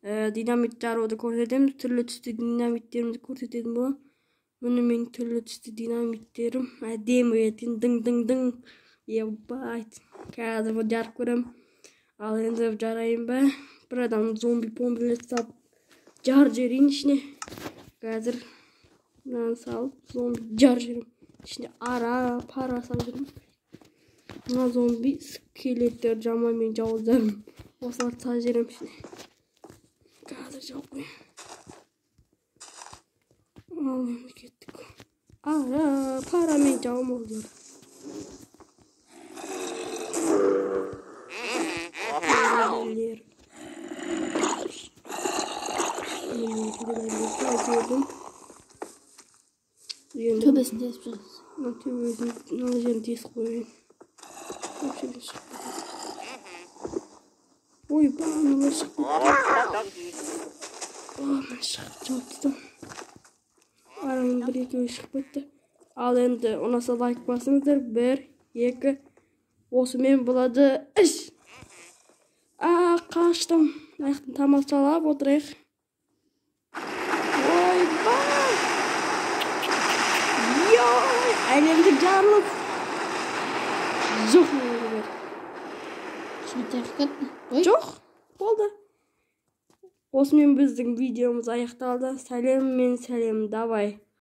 dinamit jarууды көрсетеміз. Түрлі түсті динамиттерімізді көрсететін боламын. Міне менің түрлі түсті динамиттерім. Әдемі етін дың. Ебать. Қазір бұл жарып көрем. Ал енді жарайын ба? Bir adam zombi салып жар жерін ішіне. Қазір салып зомби жар жерім. İçine para salırım. Buna zombi skeletler camamen cavuzlarım. Oslar sajerim şimdi. Hazır çok mu? Allah'ım gittik. Para men cavum oluyor. Tövbesini de yapacağız. Ne olacağını diye koyayım. Oy bana çıktı. Bana çıktı. Aramın bir iki çıktı. Al endi ona like basыңыздар. 1, 2. Осы мен болады. Іш. Қаштым. Аяқтың тамашалап отырайық. Ой бай. Йой, әлемдік жарылып. Жоқ. Жоқ, болды. Осымен біздің видеомыз аяқталды. Сәлем, давай.